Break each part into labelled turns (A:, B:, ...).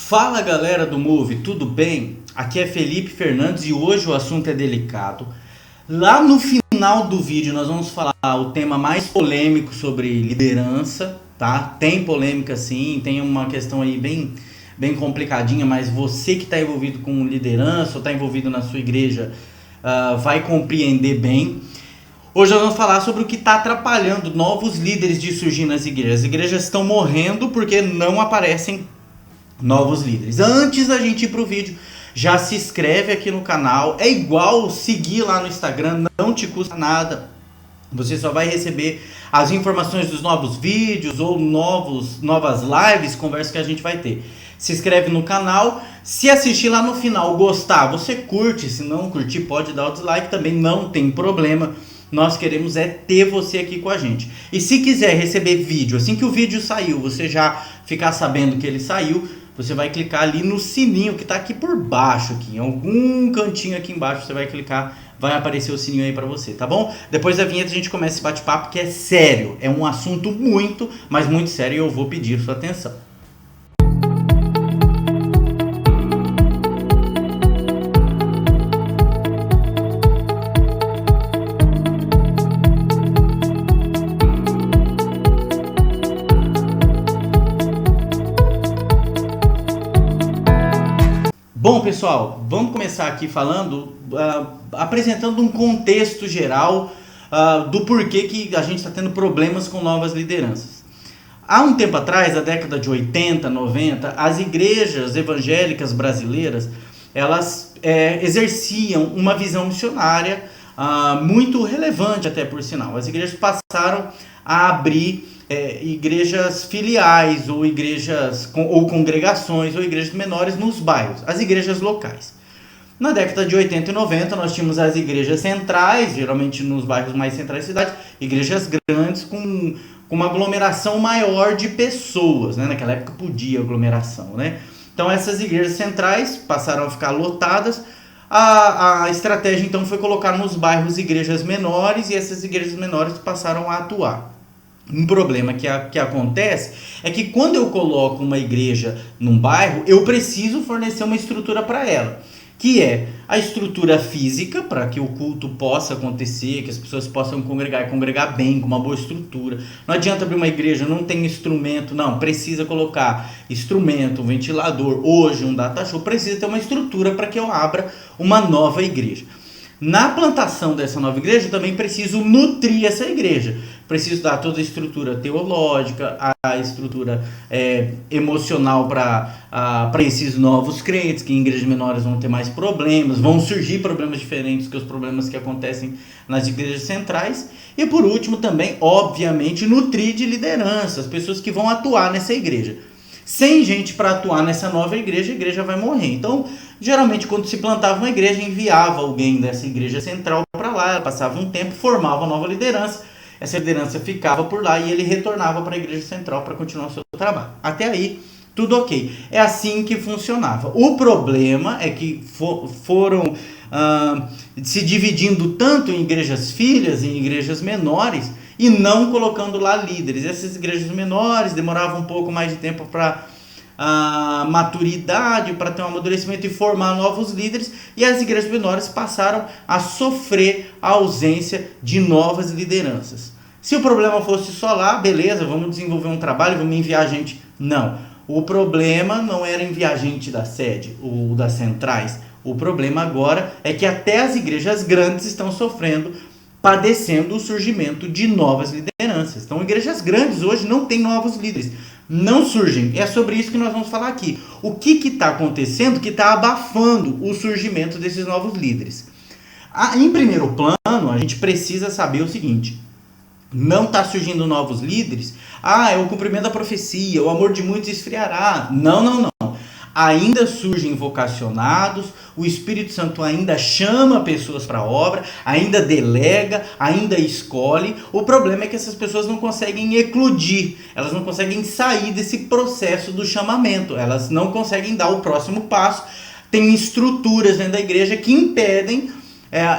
A: Fala galera do Move, tudo bem? Aqui é Felipe Fernandes e hoje o assunto é delicado. Lá no final do vídeo nós vamos falar o tema mais polêmico sobre liderança, tá? Tem polêmica sim, tem uma questão aí bem complicadinha, mas você que está envolvido com liderança ou está envolvido na sua igreja vai compreender bem. Hoje nós vamos falar sobre o que está atrapalhando novos líderes de surgir nas igrejas. As igrejas estão morrendo porque não aparecem novos líderes. Antes da gente ir pro vídeo, já se inscreve aqui no canal. É igual seguir lá no Instagram, não te custa nada. Você só vai receber as informações dos novos vídeos ou novas lives, conversas que a gente vai ter. Se inscreve no canal. Se assistir lá no final, gostar, você curte. Se não curtir, pode dar o dislike também, não tem problema. Nós queremos é ter você aqui com a gente. E se quiser receber vídeo, assim que o vídeo saiu, você já ficar sabendo que ele saiu, você vai clicar ali no sininho que está aqui por baixo, aqui, em algum cantinho aqui embaixo, você vai clicar, vai aparecer o sininho aí para você, tá bom? Depois da vinheta a gente começa esse bate-papo que é sério, é um assunto muito, mas muito sério e eu vou pedir sua atenção. Bom, pessoal, vamos começar aqui falando, apresentando um contexto geral do porquê que a gente está tendo problemas com novas lideranças. Há um tempo atrás, na década de 80, 90, as igrejas evangélicas brasileiras, elas exerciam uma visão missionária muito relevante até por sinal. As igrejas passaram a abrir igrejas filiais ou igrejas ou congregações ou igrejas menores nos bairros, as igrejas locais. Na década de 80 e 90 nós tínhamos as igrejas centrais, geralmente nos bairros mais centrais da cidade, igrejas grandes com uma aglomeração maior de pessoas, né? Naquela época podia aglomeração, né? Então essas igrejas centrais passaram a ficar lotadas. A estratégia então foi colocar nos bairros igrejas menores e essas igrejas menores passaram a atuar. Um problema que acontece é que quando eu coloco uma igreja num bairro, eu preciso fornecer uma estrutura para ela, que é a estrutura física, para que o culto possa acontecer, que as pessoas possam congregar e congregar bem, com uma boa estrutura. Não adianta abrir uma igreja, não tem instrumento, não, precisa colocar instrumento, um ventilador, hoje um data show, precisa ter uma estrutura para que eu abra uma nova igreja. Na plantação dessa nova igreja, eu também preciso nutrir essa igreja. Preciso dar toda a estrutura teológica, a estrutura emocional para esses novos crentes, que em igrejas menores vão ter mais problemas, vão surgir problemas diferentes que os problemas que acontecem nas igrejas centrais. E por último também, obviamente, nutrir de liderança, as pessoas que vão atuar nessa igreja. Sem gente para atuar nessa nova igreja, a igreja vai morrer. Então, geralmente, quando se plantava uma igreja, enviava alguém dessa igreja central para lá, passava um tempo, formava uma nova liderança, essa liderança ficava por lá e ele retornava para a igreja central para continuar o seu trabalho. Até aí, tudo ok. É assim que funcionava. O problema é que foram se dividindo tanto em igrejas filhas e em igrejas menores, e não colocando lá líderes. Essas igrejas menores demoravam um pouco mais de tempo para maturidade, para ter um amadurecimento e formar novos líderes, e as igrejas menores passaram a sofrer a ausência de novas lideranças. Se o problema fosse só lá, beleza, vamos desenvolver um trabalho, vamos enviar gente. Não, o problema não era enviar gente da sede ou das centrais. O problema agora é que até as igrejas grandes estão sofrendo, padecendo o surgimento de novas lideranças. Então, igrejas grandes hoje não têm novos líderes, não surgem. É sobre isso que nós vamos falar aqui. O que está acontecendo que está abafando o surgimento desses novos líderes? Em primeiro plano, a gente precisa saber o seguinte: não está surgindo novos líderes, é o cumprimento da profecia, o amor de muitos esfriará. Não. Ainda surgem vocacionados, o Espírito Santo ainda chama pessoas para a obra, ainda delega, ainda escolhe. O problema é que essas pessoas não conseguem eclodir, elas não conseguem sair desse processo do chamamento, elas não conseguem dar o próximo passo. Tem estruturas dentro da igreja que impedem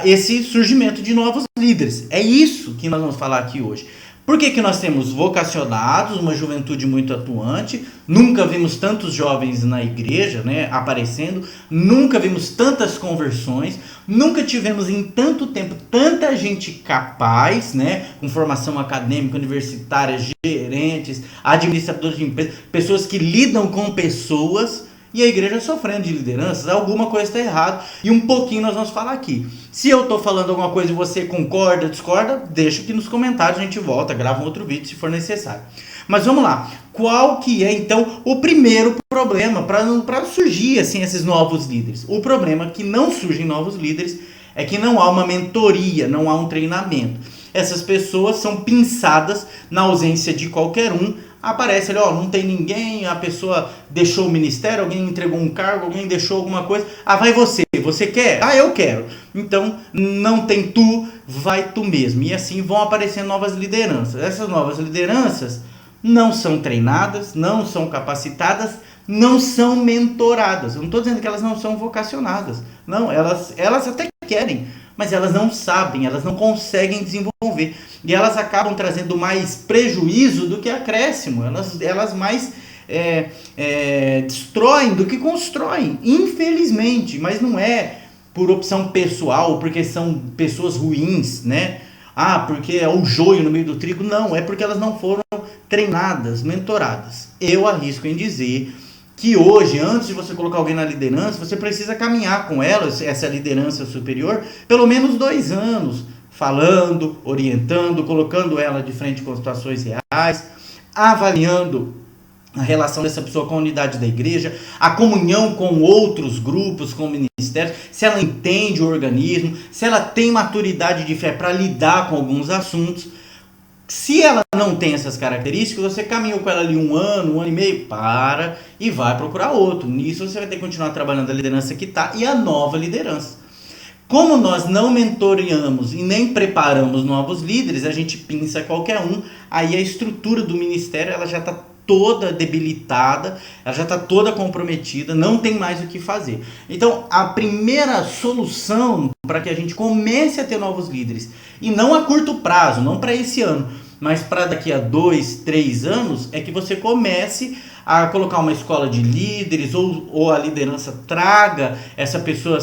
A: esse surgimento de novos líderes. É isso que nós vamos falar aqui hoje. Por que nós temos vocacionados, uma juventude muito atuante, nunca vimos tantos jovens na igreja, né, aparecendo, nunca vimos tantas conversões, nunca tivemos em tanto tempo tanta gente capaz, né, com formação acadêmica, universitária, gerentes, administradores de empresas, pessoas que lidam com pessoas, e a igreja sofrendo de lideranças. Alguma coisa está errada, e um pouquinho nós vamos falar aqui. Se eu estou falando alguma coisa e você concorda, discorda, deixa aqui nos comentários, a gente volta, grava um outro vídeo se for necessário. Mas vamos lá, qual que é então o primeiro problema para surgir assim, esses novos líderes? O problema é que não surgem novos líderes é que não há uma mentoria, não há um treinamento. Essas pessoas são pinçadas na ausência de qualquer um. Aparece ali, ó, não tem ninguém, a pessoa deixou o ministério, alguém entregou um cargo, alguém deixou alguma coisa. Ah, vai você quer? Ah, eu quero. Então, não tem tu, vai tu mesmo. E assim vão aparecendo novas lideranças. Essas novas lideranças não são treinadas, não são capacitadas, não são mentoradas. Eu não estou dizendo que elas não são vocacionadas. Não, elas até querem, mas elas não sabem, elas não conseguem desenvolver. E elas acabam trazendo mais prejuízo do que acréscimo. Elas mais destroem do que constroem, infelizmente. Mas não é por opção pessoal, porque são pessoas ruins, né? Ah, porque é o joio no meio do trigo. Não, é porque elas não foram treinadas, mentoradas. Eu arrisco em dizer que hoje, antes de você colocar alguém na liderança, você precisa caminhar com ela, essa liderança superior, pelo menos 2 anos, falando, orientando, colocando ela de frente com situações reais, avaliando a relação dessa pessoa com a unidade da igreja, a comunhão com outros grupos, com ministérios, se ela entende o organismo, se ela tem maturidade de fé para lidar com alguns assuntos. Se ela não tem essas características, você caminhou com ela ali 1 ano, 1 ano e meio, para e vai procurar outro. Nisso você vai ter que continuar trabalhando a liderança que está e a nova liderança. Como nós não mentoreamos e nem preparamos novos líderes, a gente pinça qualquer um, aí a estrutura do ministério ela já está toda debilitada, ela já está toda comprometida, não tem mais o que fazer. Então, a primeira solução para que a gente comece a ter novos líderes, e não a curto prazo, não para esse ano, mas para daqui a 2, 3 anos, é que você comece a colocar uma escola de líderes, ou a liderança traga essa pessoa,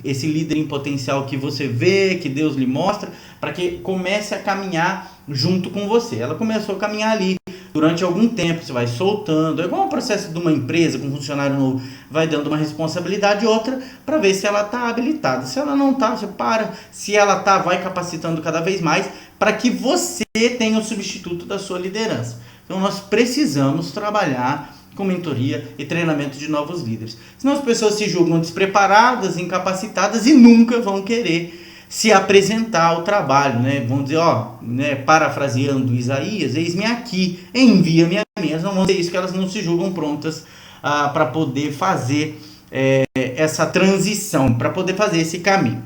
A: esse líder em potencial que você vê, que Deus lhe mostra, para que comece a caminhar junto com você. Ela começou a caminhar ali. Durante algum tempo você vai soltando, é igual o processo de uma empresa com um funcionário novo, vai dando uma responsabilidade e outra para ver se ela está habilitada. Se ela não está, você para. Se ela está, vai capacitando cada vez mais para que você tenha o substituto da sua liderança. Então nós precisamos trabalhar com mentoria e treinamento de novos líderes. Senão as pessoas se julgam despreparadas, incapacitadas e nunca vão querer se apresentar ao trabalho, né? Vão dizer, parafraseando Isaías, eis-me aqui, envia-me a mim. Elas não vão dizer isso, que elas não se julgam prontas para poder fazer essa transição, para poder fazer esse caminho.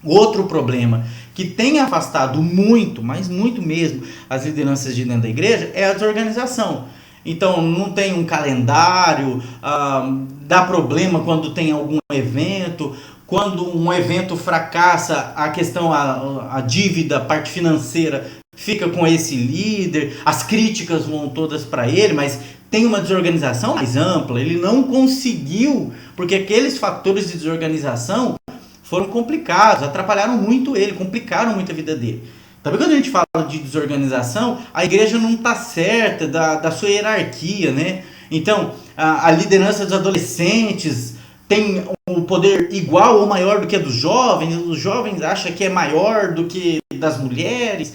A: Outro problema que tem afastado muito, mas muito mesmo, as lideranças de dentro da igreja é a desorganização. Então não tem um calendário, dá problema quando tem algum evento. Quando um evento fracassa, a questão, a dívida, a parte financeira fica com esse líder, as críticas vão todas para ele, mas tem uma desorganização mais ampla, ele não conseguiu, porque aqueles fatores de desorganização foram complicados, atrapalharam muito ele, complicaram muito a vida dele. Também quando a gente fala de desorganização, a igreja não está certa da sua hierarquia, né? Então, a liderança dos adolescentes tem um poder igual ou maior do que a dos jovens, os jovens acham que é maior do que das mulheres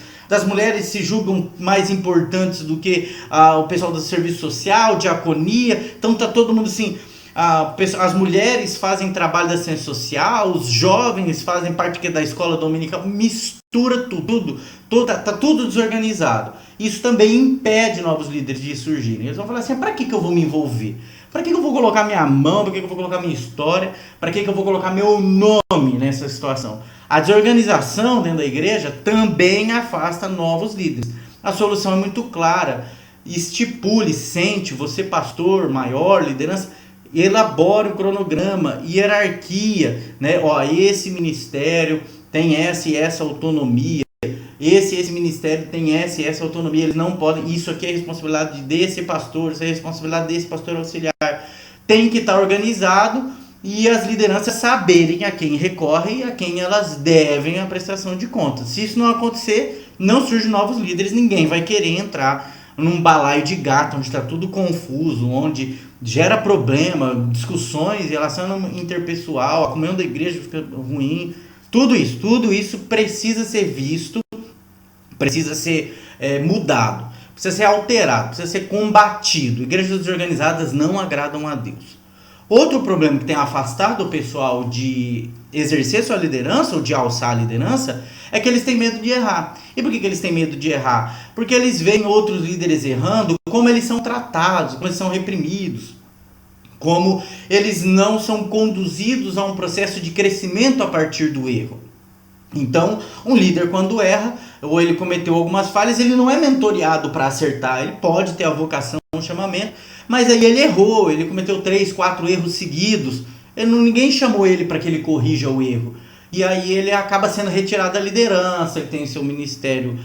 A: se julgam mais importantes do que o pessoal do serviço social, diaconia, então tá todo mundo assim, as mulheres fazem trabalho da ciência social, os jovens fazem parte da escola dominical, mistura tudo, tá tudo desorganizado. Isso também impede novos líderes de surgirem. Eles vão falar assim, para que eu vou me envolver? Para que eu vou colocar minha mão? Para que eu vou colocar minha história? Para que eu vou colocar meu nome nessa situação? A desorganização dentro da igreja também afasta novos líderes. A solução é muito clara. Estipule, sente, você pastor, maior, liderança, elabore um cronograma, hierarquia, né? Esse ministério tem essa e essa autonomia. esse ministério tem essa autonomia, eles não podem, isso aqui é responsabilidade desse pastor, isso é responsabilidade desse pastor auxiliar. Tem que estar organizado e as lideranças saberem a quem recorrem e a quem elas devem a prestação de contas. Se isso não acontecer, não surgem novos líderes, ninguém vai querer entrar num balaio de gato, onde está tudo confuso, onde gera problema, discussões, relação interpessoal, a comunhão da igreja fica ruim. Tudo isso precisa ser visto, precisa ser mudado, precisa ser alterado, precisa ser combatido. Igrejas desorganizadas não agradam a Deus. Outro problema que tem afastado o pessoal de exercer sua liderança ou de alçar a liderança é que eles têm medo de errar. E por que eles têm medo de errar? Porque eles veem outros líderes errando, como eles são tratados, como eles são reprimidos, como eles não são conduzidos a um processo de crescimento a partir do erro. Então, um líder quando erra, ou ele cometeu algumas falhas, ele não é mentoreado para acertar, ele pode ter a vocação, o chamamento, mas aí ele errou, ele cometeu 3, 4 erros seguidos, ninguém chamou ele para que ele corrija o erro. E aí ele acaba sendo retirado da liderança, ele tem seu ministério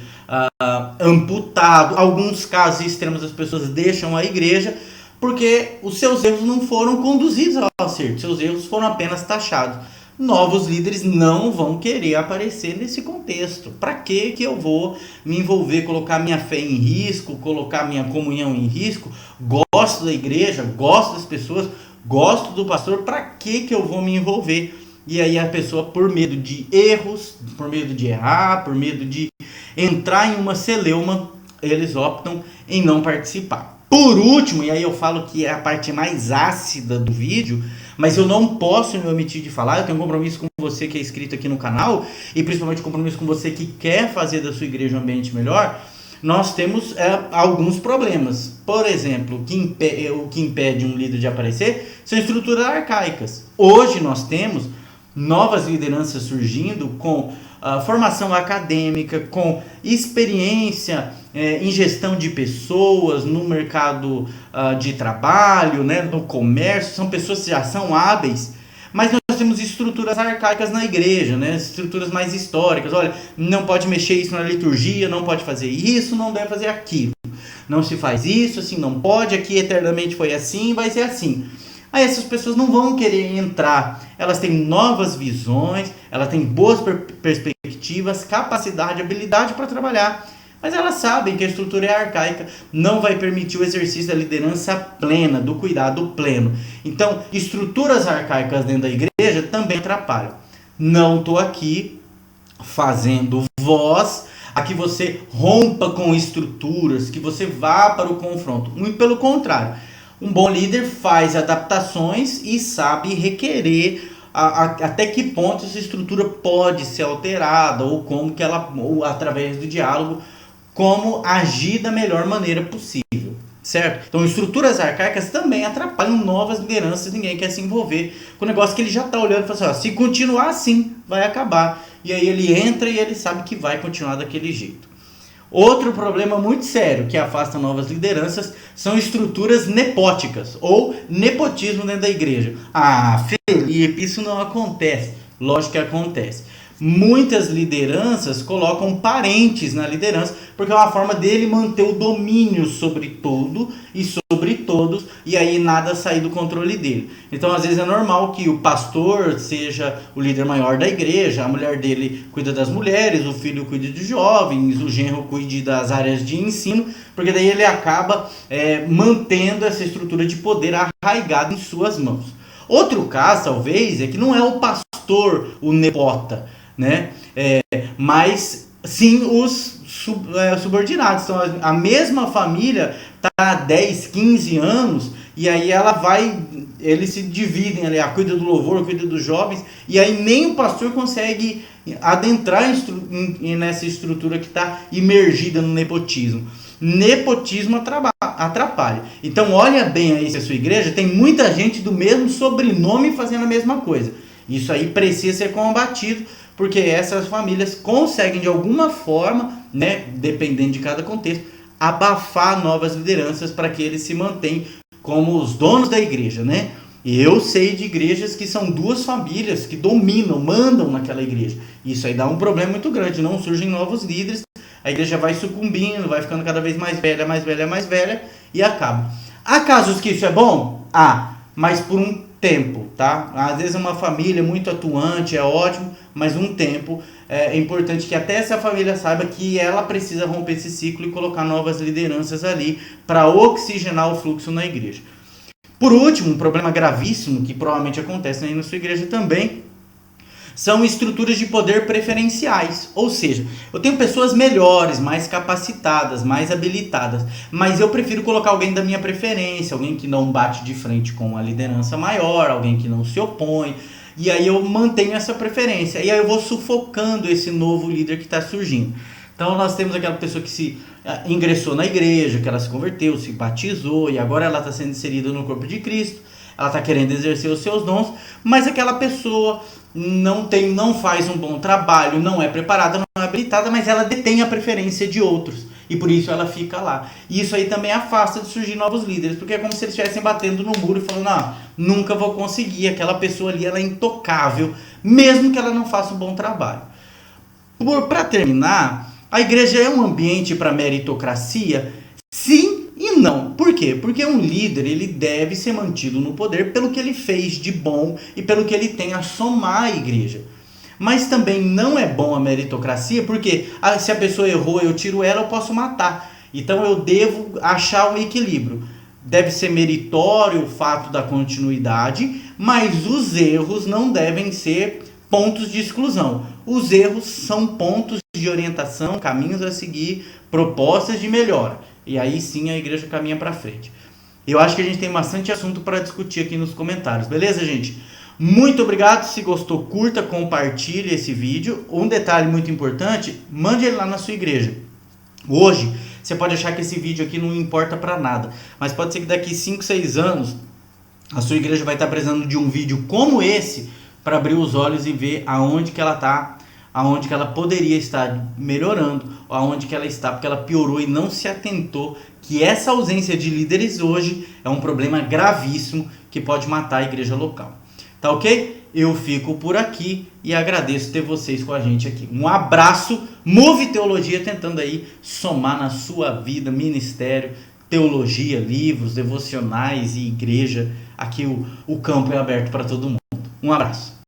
A: amputado. Alguns casos extremos as pessoas deixam a igreja porque os seus erros não foram conduzidos ao acerto, seus erros foram apenas taxados. Novos líderes não vão querer aparecer nesse contexto. Para que eu vou me envolver, colocar minha fé em risco, colocar minha comunhão em risco? Gosto da igreja, gosto das pessoas, gosto do pastor, para que eu vou me envolver? E aí a pessoa, por medo de erros, por medo de errar, por medo de entrar em uma celeuma, eles optam em não participar. Por último, e aí eu falo que é a parte mais ácida do vídeo, mas eu não posso me omitir de falar, eu tenho um compromisso com você que é inscrito aqui no canal, e principalmente compromisso com você que quer fazer da sua igreja um ambiente melhor. Nós temos alguns problemas. Por exemplo, o que impede um líder de aparecer são estruturas arcaicas. Hoje nós temos novas lideranças surgindo com formação acadêmica, com experiência em gestão de pessoas, no mercado de trabalho, né, no comércio. São pessoas que já são hábeis, mas nós temos estruturas arcaicas na igreja, né, estruturas mais históricas. Olha, não pode mexer isso na liturgia, não pode fazer isso, não deve fazer aquilo. Não se faz isso, assim não pode, aqui eternamente foi assim, vai ser assim. Aí essas pessoas não vão querer entrar, elas têm novas visões, elas têm boas perspectivas, capacidade, habilidade para trabalhar, mas elas sabem que a estrutura é arcaica, não vai permitir o exercício da liderança plena, do cuidado pleno. Então, estruturas arcaicas dentro da igreja também atrapalham. Não estou aqui fazendo voz a que você rompa com estruturas, que você vá para o confronto. Muito pelo contrário. Um bom líder faz adaptações e sabe requerer até que ponto essa estrutura pode ser alterada, ou como que ela, ou através do diálogo, como agir da melhor maneira possível, certo? Então, estruturas arcaicas também atrapalham novas lideranças, ninguém quer se envolver com o negócio que ele já está olhando e fala assim, se continuar assim, vai acabar. E aí ele entra e ele sabe que vai continuar daquele jeito. Outro problema muito sério que afasta novas lideranças são estruturas nepóticas ou nepotismo dentro da igreja. Ah, Felipe, isso não acontece. Lógico que acontece. Muitas lideranças colocam parentes na liderança porque é uma forma dele manter o domínio sobre tudo e sobre todos, e aí nada sair do controle dele. Então às vezes é normal que o pastor seja o líder maior da igreja, a mulher dele cuida das mulheres, o filho cuida dos jovens, o genro cuide das áreas de ensino, porque daí ele acaba mantendo essa estrutura de poder arraigada em suas mãos. Outro caso talvez é que não é o pastor o nepota, né? Mas sim os subordinados. Então a mesma família está há 10, 15 anos e aí eles se dividem ali, cuida do louvor, cuida dos jovens, e aí nem o pastor consegue adentrar nessa estrutura que está imergida no nepotismo. Nepotismo atrapalha. Então olha bem aí se a sua igreja tem muita gente do mesmo sobrenome fazendo a mesma coisa. Isso aí precisa ser combatido, porque essas famílias conseguem de alguma forma, né, dependendo de cada contexto, abafar novas lideranças para que eles se mantenham como os donos da igreja, né? E eu sei de igrejas que são duas famílias que dominam, mandam naquela igreja. Isso aí dá um problema muito grande, não surgem novos líderes, a igreja vai sucumbindo, vai ficando cada vez mais velha, mais velha, mais velha e acaba. Há casos que isso é bom? Mas por um tempo, tá? Às vezes uma família muito atuante é ótimo, mas um tempo é importante que até essa família saiba que ela precisa romper esse ciclo e colocar novas lideranças ali para oxigenar o fluxo na igreja. Por último, um problema gravíssimo que provavelmente acontece aí na sua igreja também são estruturas de poder preferenciais, ou seja, eu tenho pessoas melhores, mais capacitadas, mais habilitadas, mas eu prefiro colocar alguém da minha preferência, alguém que não bate de frente com a liderança maior, alguém que não se opõe, e aí eu mantenho essa preferência, e aí eu vou sufocando esse novo líder que está surgindo. Então nós temos aquela pessoa que se ingressou na igreja, que ela se converteu, se batizou, e agora ela está sendo inserida no corpo de Cristo, ela está querendo exercer os seus dons, mas aquela pessoa não faz um bom trabalho, não é preparada, não é habilitada, mas ela detém a preferência de outros. E por isso ela fica lá. E isso aí também afasta de surgir novos líderes, porque é como se eles estivessem batendo no muro e falando, nunca vou conseguir, aquela pessoa ali ela é intocável, mesmo que ela não faça um bom trabalho. Para terminar, a igreja é um ambiente para meritocracia? Sim e não. Por quê? Porque um líder ele deve ser mantido no poder pelo que ele fez de bom e pelo que ele tem a somar à igreja. Mas também não é bom a meritocracia, porque se a pessoa errou, eu tiro ela, eu posso matar. Então eu devo achar um equilíbrio. Deve ser meritório o fato da continuidade, mas os erros não devem ser pontos de exclusão. Os erros são pontos de orientação, caminhos a seguir, propostas de melhora. E aí sim a igreja caminha para frente. Eu acho que a gente tem bastante assunto para discutir aqui nos comentários. Beleza, gente? Muito obrigado. Se gostou, curta, compartilhe esse vídeo. Um detalhe muito importante, mande ele lá na sua igreja. Hoje, você pode achar que esse vídeo aqui não importa para nada. Mas pode ser que daqui 5, 6 anos, a sua igreja vai estar precisando de um vídeo como esse para abrir os olhos e ver aonde que ela está, aonde que ela poderia estar melhorando, aonde que ela está, porque ela piorou e não se atentou que essa ausência de líderes hoje é um problema gravíssimo que pode matar a igreja local. Tá ok? Eu fico por aqui e agradeço ter vocês com a gente aqui. Um abraço, Move Teologia tentando aí somar na sua vida, ministério, teologia, livros, devocionais e igreja. Aqui o campo é aberto para todo mundo. Um abraço.